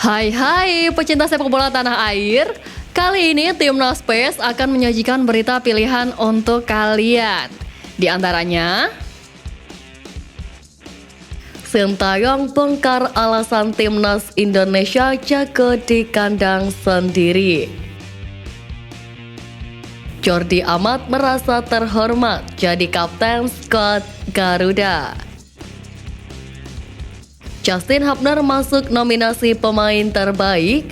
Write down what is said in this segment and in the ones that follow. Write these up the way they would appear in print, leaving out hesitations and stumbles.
Hai pecinta sepak bola tanah air. Kali ini Timnas PES akan menyajikan berita pilihan untuk kalian. Di antaranya, Sintayong bongkar alasan Timnas Indonesia jago di kandang sendiri. Jordi Amat merasa terhormat jadi kapten skuad Garuda. Justin Hubner masuk nominasi pemain terbaik,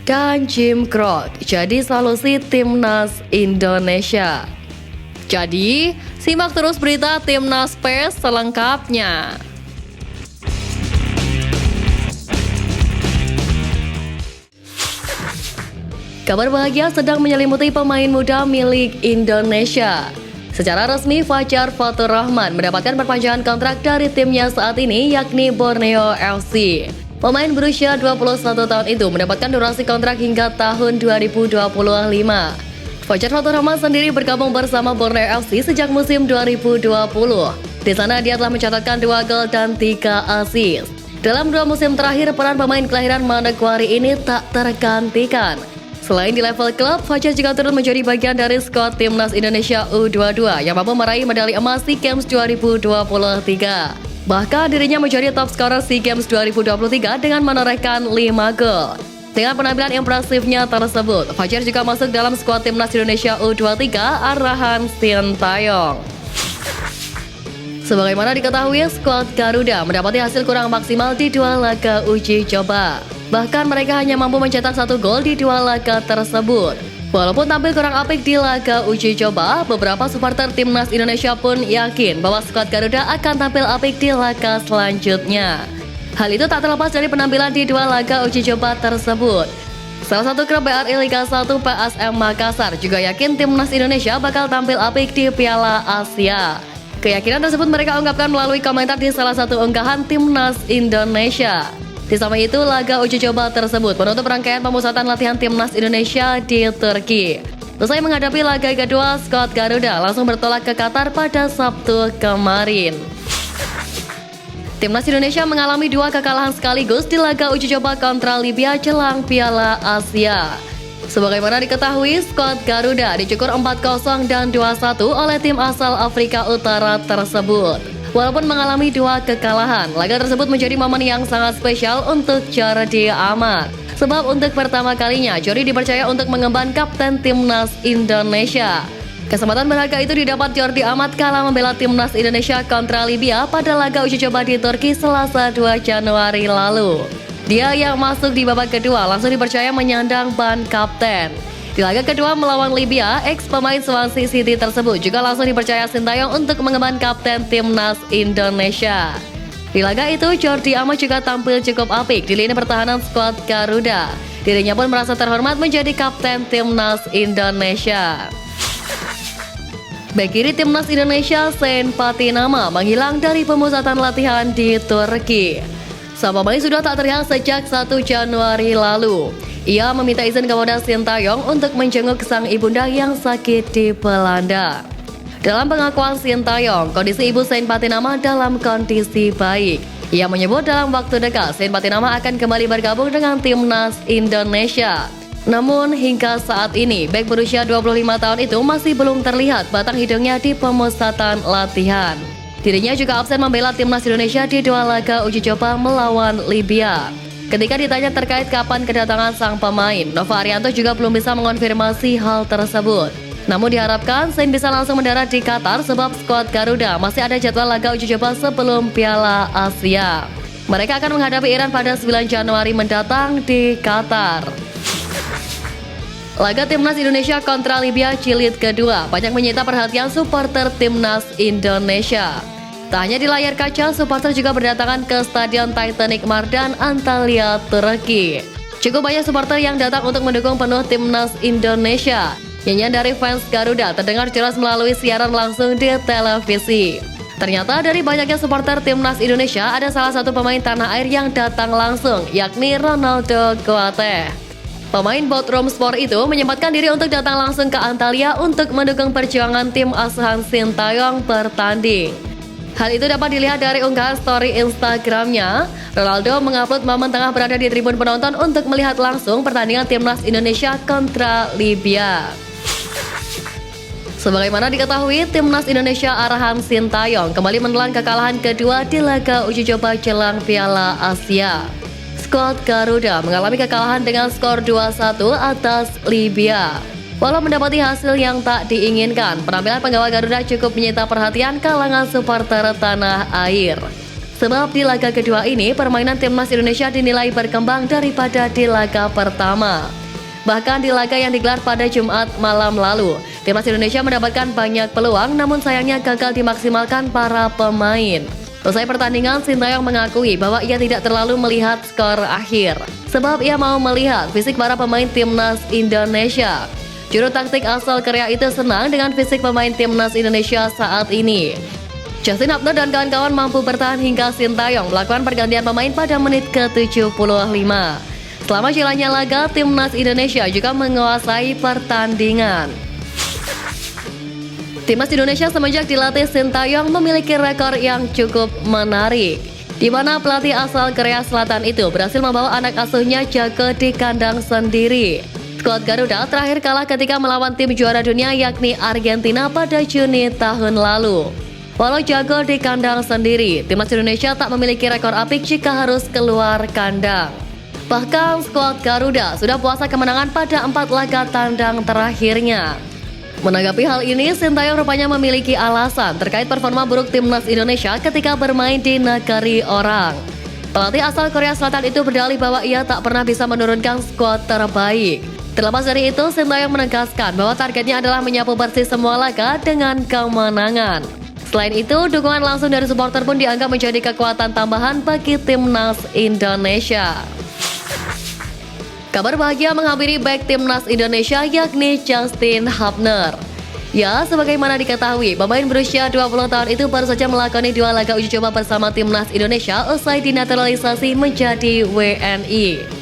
dan Jim Krok jadi solusi Timnas Indonesia. Jadi, simak terus berita Timnas PES selengkapnya. Kabar bahagia sedang menyelimuti pemain muda milik Indonesia. Secara resmi, Fajar Fatur Rahman mendapatkan perpanjangan kontrak dari timnya saat ini, yakni Borneo FC. Pemain berusia 21 tahun itu mendapatkan durasi kontrak hingga tahun 2025. Fajar Fatur Rahman sendiri bergabung bersama Borneo FC sejak musim 2020. Di sana dia telah mencatatkan 2 gol dan 3 assist. Dalam 2 musim terakhir, peran pemain kelahiran Manokwari ini tak tergantikan. Selain di level klub, Fajar juga turut menjadi bagian dari skuad Timnas Indonesia U22 yang mampu meraih medali emas SEA Games 2023. Bahkan dirinya menjadi top scorer SEA Games 2023 dengan menorehkan 5 gol. Dengan penampilan impresifnya tersebut, Fajar juga masuk dalam skuad Timnas Indonesia U23 arahan Sintayong. Sebagaimana diketahui, skuad Garuda mendapati hasil kurang maksimal di 2 laga uji coba. Bahkan mereka hanya mampu mencetak 1 gol di 2 laga tersebut. Walaupun tampil kurang apik di laga uji coba, beberapa supporter Timnas Indonesia pun yakin bahwa skuad Garuda akan tampil apik di laga selanjutnya. Hal itu tak terlepas dari penampilan di 2 laga uji coba tersebut. Salah satu klub BRI Liga 1 PSM Makassar juga yakin Timnas Indonesia bakal tampil apik di Piala Asia. Keyakinan tersebut mereka ungkapkan melalui komentar di salah satu unggahan Timnas Indonesia. Di samping itu, laga uji coba tersebut menutup rangkaian pemusatan latihan Timnas Indonesia di Turki. Usai menghadapi laga kedua, skuad Garuda langsung bertolak ke Qatar pada Sabtu kemarin. Timnas Indonesia mengalami 2 kekalahan sekaligus di laga uji coba kontra Libya jelang Piala Asia. Sebagaimana diketahui, skuad Garuda dicukur 4-0 dan 2-1 oleh tim asal Afrika Utara tersebut. Walaupun mengalami 2 kekalahan, laga tersebut menjadi momen yang sangat spesial untuk Jordi Amat. Sebab untuk pertama kalinya, Jordi dipercaya untuk mengemban kapten Timnas Indonesia. Kesempatan berharga itu didapat Jordi Amat kala membela Timnas Indonesia kontra Libya pada laga uji coba di Turki Selasa 2 Januari lalu. Dia yang masuk di babak kedua langsung dipercaya menyandang ban kapten. Di laga kedua melawan Libya, ex-pemain Swansea City tersebut juga langsung dipercaya Sintayong untuk mengemban kapten Timnas Indonesia. Di laga itu, Jordi Amat juga tampil cukup apik di lini pertahanan skuad Garuda. Dirinya pun merasa terhormat menjadi kapten Timnas Indonesia. Bek kiri Timnas Indonesia, Sen Patinama, menghilang dari pemusatan latihan di Turki. Sang pemain sudah tak terlihat sejak 1 Januari lalu. Ia meminta izin kepada Sintayong untuk menjenguk sang ibunda yang sakit di Belanda. Dalam pengakuan Sintayong, kondisi ibu Sen Patinama dalam kondisi baik. Ia menyebut dalam waktu dekat Sen Patinama akan kembali bergabung dengan Timnas Indonesia. Namun hingga saat ini, bek berusia 25 tahun itu masih belum terlihat batang hidungnya di pemusatan latihan. Dirinya juga absen membela Timnas Indonesia di 2 laga uji coba melawan Libya. Ketika ditanya terkait kapan kedatangan sang pemain, Nova Arianto juga belum bisa mengonfirmasi hal tersebut. Namun diharapkan Sen bisa langsung mendarat di Qatar sebab skuad Garuda masih ada jadwal laga uji coba sebelum Piala Asia. Mereka akan menghadapi Iran pada 9 Januari mendatang di Qatar. Laga Timnas Indonesia kontra Libya jilid kedua banyak menyita perhatian supporter Timnas Indonesia. Tak hanya di layar kaca, supporter juga berdatangan ke Stadion Titanic Mardan, Antalya, Turki. Cukup banyak supporter yang datang untuk mendukung penuh Timnas Indonesia. Nyanyian dari fans Garuda terdengar jelas melalui siaran langsung di televisi. Ternyata dari banyaknya supporter Timnas Indonesia, ada salah satu pemain tanah air yang datang langsung, yakni Ronaldo Kuate. Pemain Bodrum Sport itu menyempatkan diri untuk datang langsung ke Antalya untuk mendukung perjuangan tim asuhan Sintayong bertanding. Hal itu dapat dilihat dari unggahan story Instagramnya. Ronaldo mengupload momen tengah berada di tribun penonton untuk melihat langsung pertandingan timnas Indonesia kontra Libya. Sebagaimana diketahui, timnas Indonesia arahan Sintayong kembali menelan kekalahan kedua di laga uji coba jelang Piala Asia. Skuad Garuda mengalami kekalahan dengan skor 2-1 atas Libya. Walau mendapati hasil yang tak diinginkan, penampilan penggawa Garuda cukup menyita perhatian kalangan supporter tanah air. Sebab di laga kedua ini, permainan timnas Indonesia dinilai berkembang daripada di laga pertama. Bahkan di laga yang digelar pada Jumat malam lalu, timnas Indonesia mendapatkan banyak peluang, namun sayangnya gagal dimaksimalkan para pemain. Usai pertandingan, Sintayong mengakui bahwa ia tidak terlalu melihat skor akhir, sebab ia mau melihat fisik para pemain timnas Indonesia. Juru taktik asal Korea itu senang dengan fisik pemain timnas Indonesia saat ini. Justin Hubner dan kawan-kawan mampu bertahan hingga Sintayong melakukan pergantian pemain pada menit ke-75. Selama jalannya laga, timnas Indonesia juga menguasai pertandingan. Timnas Indonesia semenjak dilatih Sintayong memiliki rekor yang cukup menarik, di mana pelatih asal Korea Selatan itu berhasil membawa anak asuhnya jago di kandang sendiri. Skuad Garuda terakhir kalah ketika melawan tim juara dunia yakni Argentina pada Juni tahun lalu. Walau jago di kandang sendiri, timnas Indonesia tak memiliki rekor apik jika harus keluar kandang. Bahkan skuad Garuda sudah puasa kemenangan pada 4 laga tandang terakhirnya. Menanggapi hal ini, Sintayong rupanya memiliki alasan terkait performa buruk timnas Indonesia ketika bermain di negeri orang. Pelatih asal Korea Selatan itu berdalih bahwa ia tak pernah bisa menurunkan skuad terbaik. Terlepas dari itu, Sintayong menegaskan bahwa targetnya adalah menyapu bersih semua laga dengan kemenangan. Selain itu, dukungan langsung dari supporter pun dianggap menjadi kekuatan tambahan bagi timnas Indonesia. Kabar bahagia menghampiri bek timnas Indonesia yakni Justin Hubner. Ya, sebagaimana diketahui, pemain berusia 20 tahun itu baru saja melakoni 2 laga uji coba bersama timnas Indonesia usai dinaturalisasi menjadi WNI.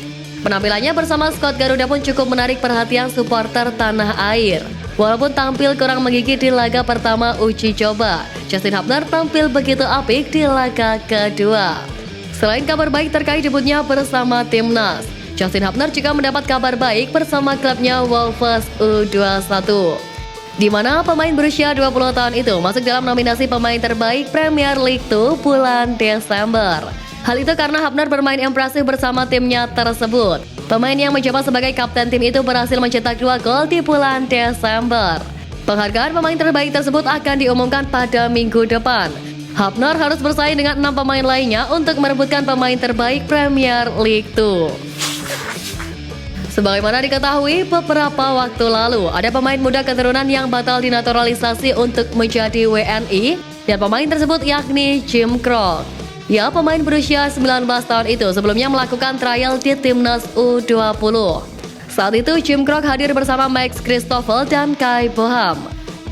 Penampilannya bersama skuad Garuda pun cukup menarik perhatian supporter tanah air. Walaupun tampil kurang menggigit di laga pertama uji coba, Justin Hubner tampil begitu apik di laga kedua. Selain kabar baik terkait debutnya bersama timnas, Justin Hubner juga mendapat kabar baik bersama klubnya Wolves U21. Di mana pemain berusia 20 tahun itu masuk dalam nominasi pemain terbaik Premier League 2 bulan Desember. Hal itu karena Hubner bermain impresif bersama timnya tersebut. Pemain yang menjabat sebagai kapten tim itu berhasil mencetak 2 gol di bulan Desember. Penghargaan pemain terbaik tersebut akan diumumkan pada minggu depan. Hubner harus bersaing dengan 6 pemain lainnya untuk merebutkan pemain terbaik Premier League 2. Sebagaimana diketahui, beberapa waktu lalu ada pemain muda keturunan yang batal dinaturalisasi untuk menjadi WNI, dan pemain tersebut yakni Jim Krok. Ya, pemain berusia 19 tahun itu sebelumnya melakukan trial di timnas U20. Saat itu Jim Krok hadir bersama Max Christoffel dan Kai Boham.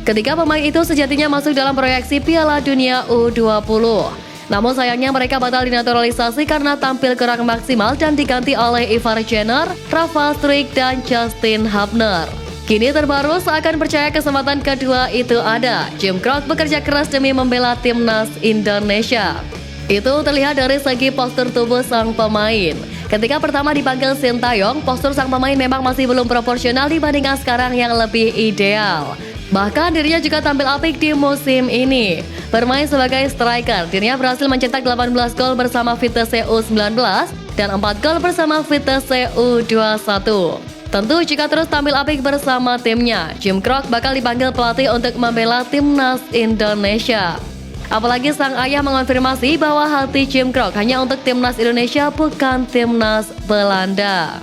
Ketiga pemain itu sejatinya masuk dalam proyeksi Piala Dunia U20. Namun sayangnya mereka batal dinaturalisasi karena tampil kurang maksimal dan diganti oleh Ivar Jenner, Rafa Strik, dan Justin Hubner. Kini terbaru seakan percaya kesempatan kedua itu ada. Jim Krok bekerja keras demi membela timnas Indonesia. Itu terlihat dari segi postur tubuh sang pemain. Ketika pertama dipanggil Sintayong, postur sang pemain memang masih belum proporsional dibandingkan sekarang yang lebih ideal. Bahkan dirinya juga tampil apik di musim ini. Bermain sebagai striker, dirinya berhasil mencetak 18 gol bersama Vitesse U19 dan 4 gol bersama Vitesse U21. Tentu jika terus tampil apik bersama timnya, Jim Krok bakal dipanggil pelatih untuk membela timnas Indonesia. Apalagi sang ayah mengonfirmasi bahwa hati Jim Krok hanya untuk timnas Indonesia, bukan timnas Belanda.